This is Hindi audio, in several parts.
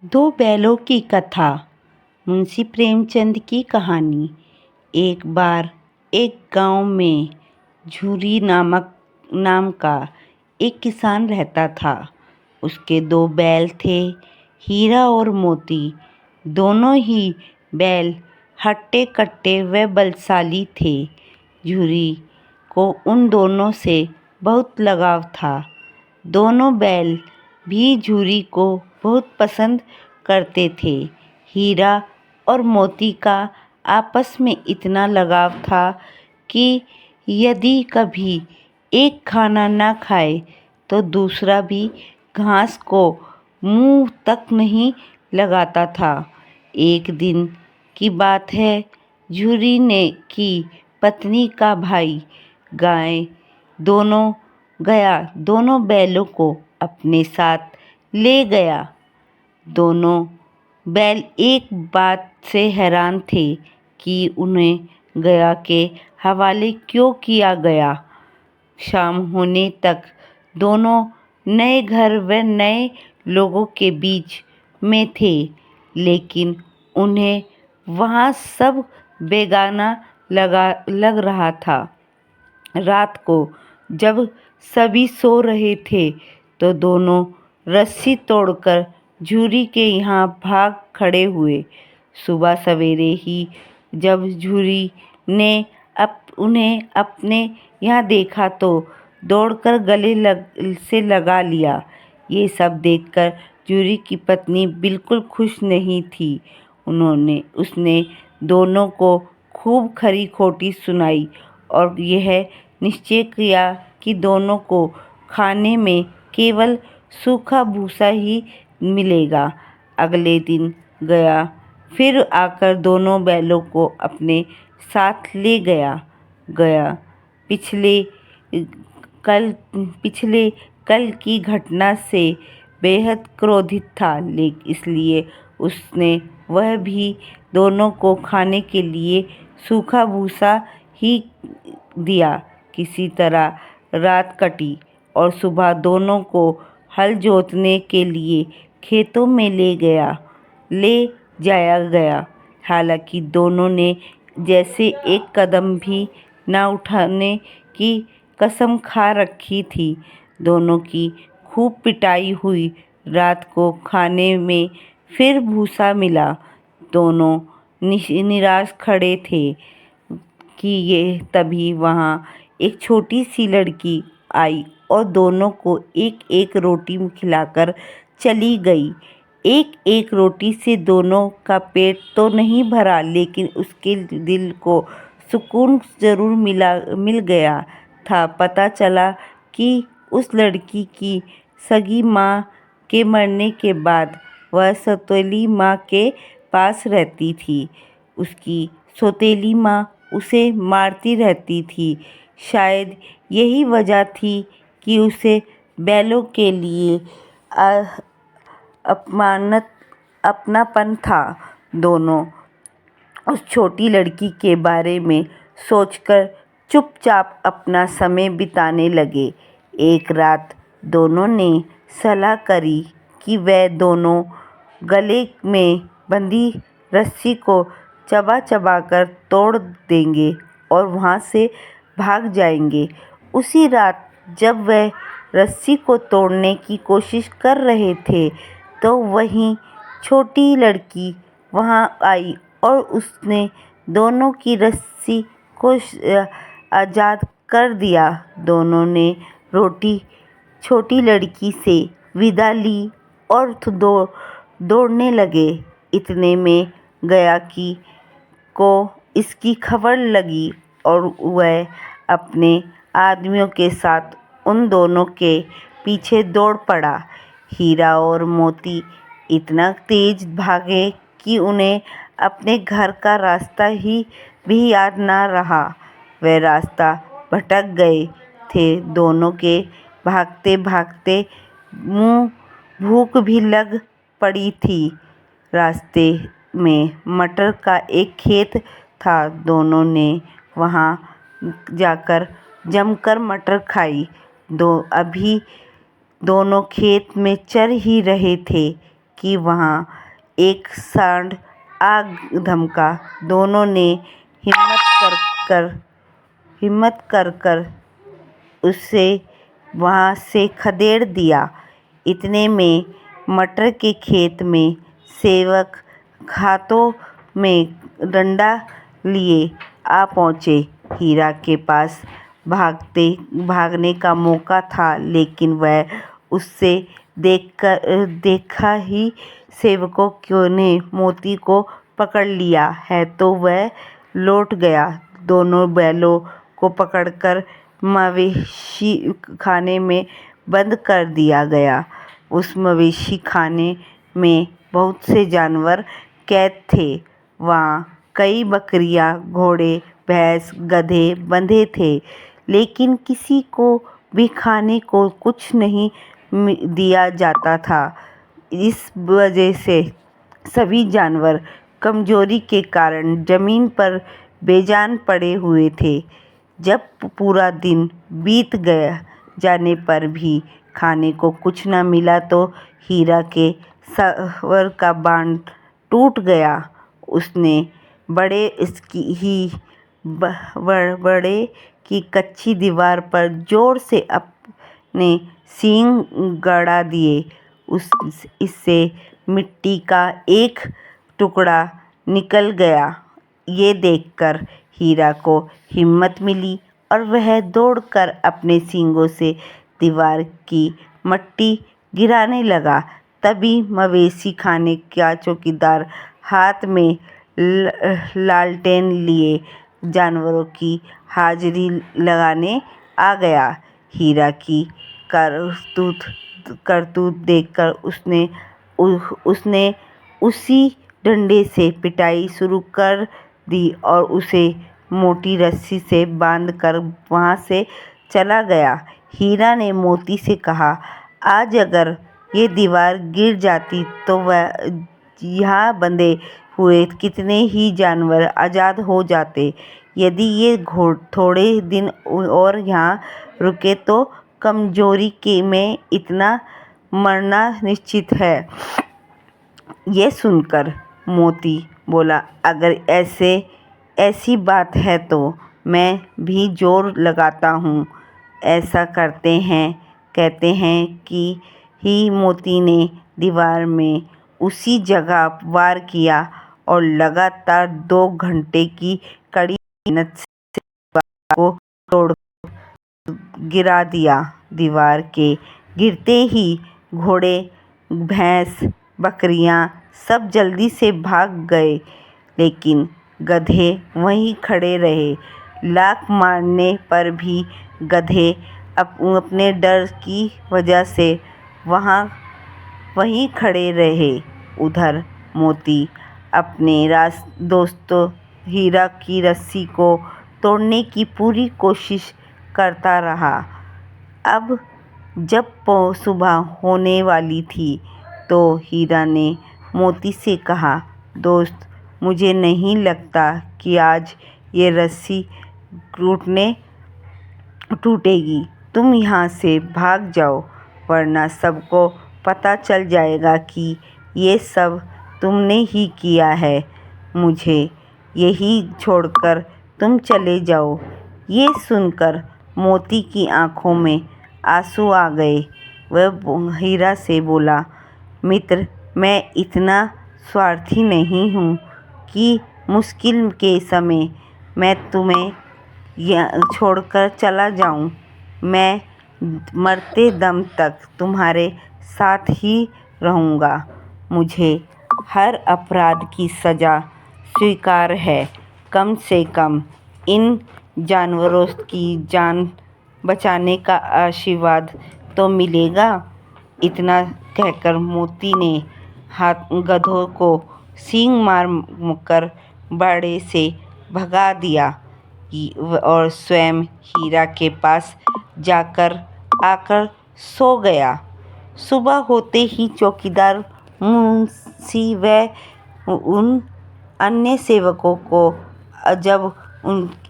दो बैलों की कथा। मुंशी प्रेमचंद की कहानी। एक बार एक गांव में झूरी नाम का एक किसान रहता था। उसके दो बैल थे, हीरा और मोती। दोनों ही बैल हट्टे कट्टे व बलशाली थे। झूरी को उन दोनों से बहुत लगाव था। दोनों बैल भी झूरी को बहुत पसंद करते थे। हीरा और मोती का आपस में इतना लगाव था कि यदि कभी एक खाना न खाए तो दूसरा भी घास को मुंह तक नहीं लगाता था। एक दिन की बात है, झूरी ने की पत्नी का भाई गाय दोनों बैलों को अपने साथ ले गया। दोनों बैल एक बात से हैरान थे कि उन्हें गया के हवाले क्यों किया गया। शाम होने तक दोनों नए घर व नए लोगों के बीच में थे, लेकिन उन्हें वहाँ सब बेगाना लग रहा था। रात को जब सभी सो रहे थे तो दोनों रस्सी तोड़कर झूरी के यहाँ भाग खड़े हुए। सुबह सवेरे ही जब झूरी ने उन्हें अपने यहाँ देखा तो दौड़कर गले से लगा लिया। ये सब देखकर झूरी की पत्नी बिल्कुल खुश नहीं थी। उसने दोनों को खूब खरी खोटी सुनाई और यह निश्चय किया कि दोनों को खाने में केवल सूखा भूसा ही मिलेगा। अगले दिन गया फिर आकर दोनों बैलों को अपने साथ ले गया। पिछले कल की घटना से बेहद क्रोधित था, इसलिए उसने वह भी दोनों को खाने के लिए सूखा भूसा ही दिया। किसी तरह रात कटी और सुबह दोनों को हल जोतने के लिए खेतों में ले जाया गया। हालांकि दोनों ने जैसे एक कदम भी न उठाने की कसम खा रखी थी। दोनों की खूब पिटाई हुई। रात को खाने में फिर भूसा मिला। दोनों निराश खड़े थे कि तभी वहाँ एक छोटी सी लड़की आई और दोनों को एक एक रोटी खिलाकर चली गई। एक एक रोटी से दोनों का पेट तो नहीं भरा, लेकिन उसके दिल को सुकून जरूर मिल गया था। पता चला कि उस लड़की की सगी माँ के मरने के बाद वह सौतेली माँ के पास रहती थी। उसकी सौतेली माँ उसे मारती रहती थी। शायद यही वजह थी कि उसे बैलों के लिए अपनापन था। दोनों उस छोटी लड़की के बारे में सोचकर चुपचाप अपना समय बिताने लगे। एक रात दोनों ने सलाह करी कि वे दोनों गले में बंधी रस्सी को चबा कर तोड़ देंगे और वहाँ से भाग जाएंगे। उसी रात जब वे रस्सी को तोड़ने की कोशिश कर रहे थे तो वहीं छोटी लड़की वहाँ आई और उसने दोनों की रस्सी को आज़ाद कर दिया। दोनों ने छोटी लड़की से विदा ली और दौड़ने लगे। इतने में गया को इसकी खबर लगी और वह अपने आदमियों के साथ उन दोनों के पीछे दौड़ पड़ा। हीरा और मोती इतना तेज भागे कि उन्हें अपने घर का रास्ता भी याद न रहा। वे रास्ता भटक गए थे। दोनों के भागते भागते मुँह भूख भी लग पड़ी थी। रास्ते में मटर का एक खेत था। दोनों ने वहाँ जाकर जमकर मटर खाई। अभी दोनों खेत में चर ही रहे थे कि वहाँ एक सांड आ धमका। दोनों ने हिम्मत कर कर उसे वहाँ से खदेड़ दिया। इतने में मटर के खेत में सेवक हाथों में डंडा लिए आ पहुँचे। हीरा के पास भागने का मौका था, लेकिन वह उससे देखा ही सेवकों ने मोती को पकड़ लिया है तो वह लौट गया। दोनों बैलों को पकड़कर मवेशी खाने में बंद कर दिया गया। उस मवेशी खाने में बहुत से जानवर कैद थे। वहाँ कई बकरियाँ, घोड़े, भैंस, गधे बंधे थे, लेकिन किसी को भी खाने को कुछ नहीं दिया जाता था। इस वजह से सभी जानवर कमजोरी के कारण जमीन पर बेजान पड़े हुए थे। जब पूरा दिन बीत जाने पर भी खाने को कुछ न मिला तो हीरा के सर का बांध टूट गया। उसने बड़े की कच्ची दीवार पर जोर से अपने सींग गड़ा दिए। इससे मिट्टी का एक टुकड़ा निकल गया। ये देखकर हीरा को हिम्मत मिली और वह दौड़कर अपने सींगों से दीवार की मिट्टी गिराने लगा। तभी मवेशी खाने का चौकीदार हाथ में लालटेन लिए जानवरों की हाजिरी लगाने आ गया। हीरा की करतूत देखकर उसने उसी डंडे से पिटाई शुरू कर दी और उसे मोटी रस्सी से बांधकर वहाँ से चला गया। हीरा ने मोती से कहा, आज अगर ये दीवार गिर जाती तो वह यहाँ बंधे हुए कितने ही जानवर आज़ाद हो जाते। यदि ये थोड़े दिन और यहाँ रुके तो कमजोरी में इतना मरना निश्चित है। ये सुनकर मोती बोला, अगर ऐसी बात है तो मैं भी जोर लगाता हूँ। ऐसा कहते हैं कि ही मोती ने दीवार में उसी जगह वार किया और लगातार 2 घंटे की कड़ी मेहनत से दीवार को तोड़ गिरा दिया। दीवार के गिरते ही घोड़े, भैंस, बकरियां सब जल्दी से भाग गए, लेकिन गधे वहीं खड़े रहे। लात मारने पर भी गधे अपने डर की वजह से वहीं खड़े रहे। उधर मोती अपने दोस्त हीरा की रस्सी को तोड़ने की पूरी कोशिश करता रहा। अब जब सुबह होने वाली थी तो हीरा ने मोती से कहा, दोस्त, मुझे नहीं लगता कि आज ये रस्सी टूटेगी। तुम यहाँ से भाग जाओ, वरना सबको पता चल जाएगा कि ये सब तुमने ही किया है। मुझे यहीं छोड़कर तुम चले जाओ। ये सुनकर मोती की आंखों में आंसू आ गए। वह हीरा से बोला, मित्र, मैं इतना स्वार्थी नहीं हूँ कि मुश्किल के समय मैं तुम्हें छोड़कर चला जाऊँ। मैं मरते दम तक तुम्हारे साथ ही रहूँगा। मुझे हर अपराध की सज़ा स्वीकार है। कम से कम इन जानवरों की जान बचाने का आशीर्वाद तो मिलेगा। इतना कहकर मोती ने गधों को सींग मार कर बाड़े से भगा दिया और स्वयं हीरा के पास आकर सो गया। सुबह होते ही चौकीदार, मुंशी व उन अन्य सेवकों को जब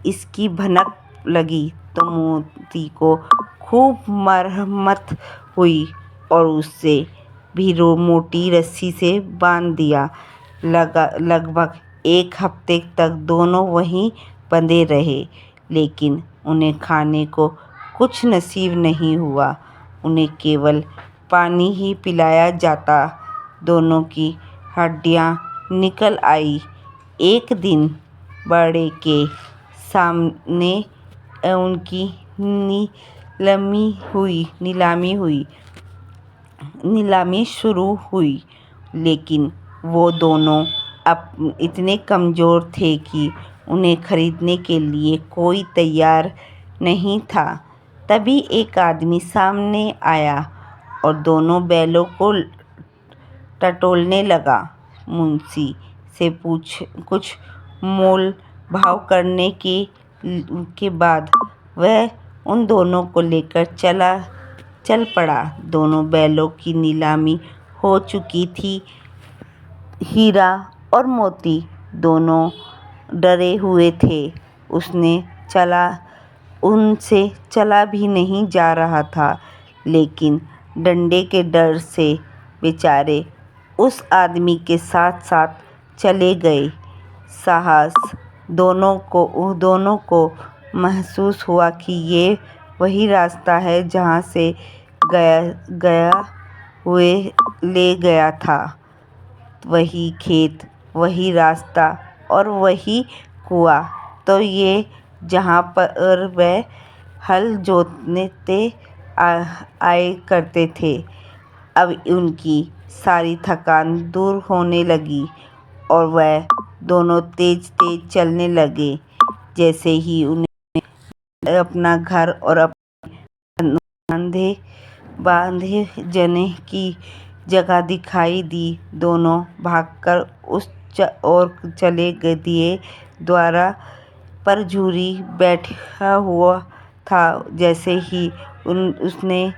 इसकी भनक लगी तो मोती को खूब मरम्मत हुई और उसे भी मोटी रस्सी से बांध दिया। लगभग 1 हफ्ते तक दोनों वहीं बंधे रहे, लेकिन उन्हें खाने को कुछ नसीब नहीं हुआ। उन्हें केवल पानी ही पिलाया जाता। दोनों की हड्डियां निकल आई। एक दिन बड़े के सामने उनकी नीलामी शुरू हुई, लेकिन वो दोनों अब इतने कमज़ोर थे कि उन्हें खरीदने के लिए कोई तैयार नहीं था। तभी एक आदमी सामने आया और दोनों बैलों को टटोलने लगा। मुंशी से कुछ मोल भाव करने के बाद वह उन दोनों को लेकर चल पड़ा। दोनों बैलों की नीलामी हो चुकी थी। हीरा और मोती दोनों डरे हुए थे। उनसे चला भी नहीं जा रहा था, लेकिन डंडे के डर से बेचारे उस आदमी के साथ साथ चले गए। साहस दोनों को महसूस हुआ कि ये वही रास्ता है जहाँ से गया हुए ले गया था। वही खेत, वही रास्ता और वही कुआं। तो ये जहाँ पर वह हल जोतने आए करते थे। अब उनकी सारी थकान दूर होने लगी और वह दोनों तेज तेज चलने लगे। जैसे ही उन्हें अपना घर और अपने बांधे जने की जगह दिखाई दी, दोनों भागकर उस ओर चले दिए। द्वार पर झूरी बैठा हुआ था। जैसे ही उसने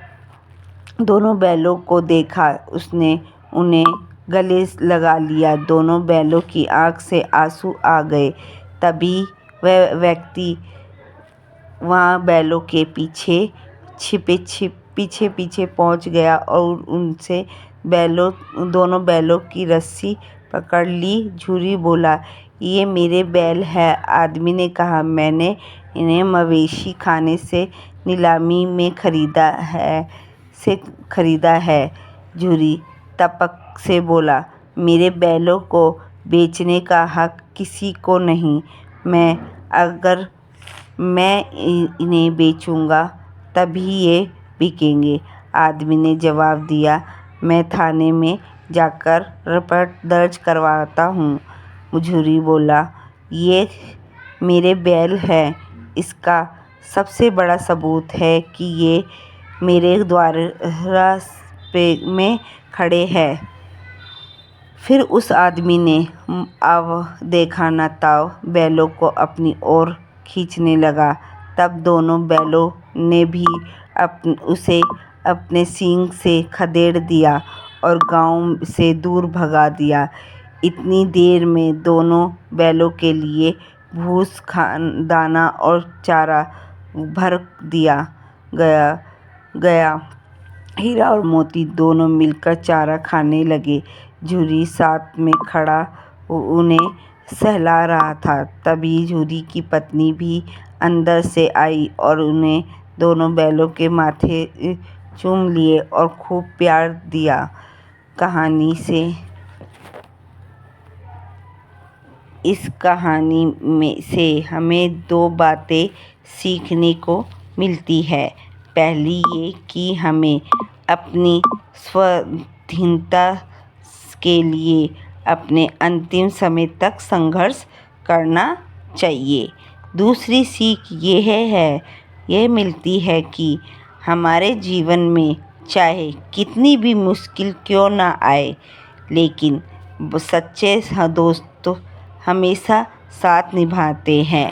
दोनों बैलों को देखा, उसने उन्हें गले लगा लिया। दोनों बैलों की आंख से आंसू आ गए। तभी वह व्यक्ति वहाँ बैलों के पीछे पहुँच गया और उनसे दोनों बैलों की रस्सी पकड़ ली। झूरी बोला, ये मेरे बैल हैं। आदमी ने कहा, मैंने इन्हें मवेशी खाने से नीलामी में खरीदा है। झूरी तपक से बोला, मेरे बैलों को बेचने का हक किसी को नहीं। अगर मैं इन्हें बेचूंगा तभी ये बिकेंगे। आदमी ने जवाब दिया, मैं थाने में जाकर रिपोर्ट दर्ज करवाता हूँ। झूरी बोला, ये मेरे बैल हैं। इसका सबसे बड़ा सबूत है कि ये मेरे द्वार में खड़े हैं। फिर उस आदमी ने देखा न ताव बैलों को अपनी ओर खींचने लगा। तब दोनों बैलों ने भी उसे अपने सींग से खदेड़ दिया और गांव से दूर भगा दिया। इतनी देर में दोनों बैलों के लिए भूस, दाना और चारा भर दिया गया। हीरा और मोती दोनों मिलकर चारा खाने लगे। झूरी साथ में खड़ा उन्हें सहला रहा था। तभी झूरी की पत्नी भी अंदर से आई और उन्हें दोनों बैलों के माथे चूम लिए और खूब प्यार दिया। इस कहानी से हमें 2 बातें सीखने को मिलती है। पहली ये कि हमें अपनी स्वाधीनता के लिए अपने अंतिम समय तक संघर्ष करना चाहिए। दूसरी सीख ये मिलती है कि हमारे जीवन में चाहे कितनी भी मुश्किल क्यों ना आए, लेकिन सच्चे दोस्त हमेशा साथ निभाते हैं।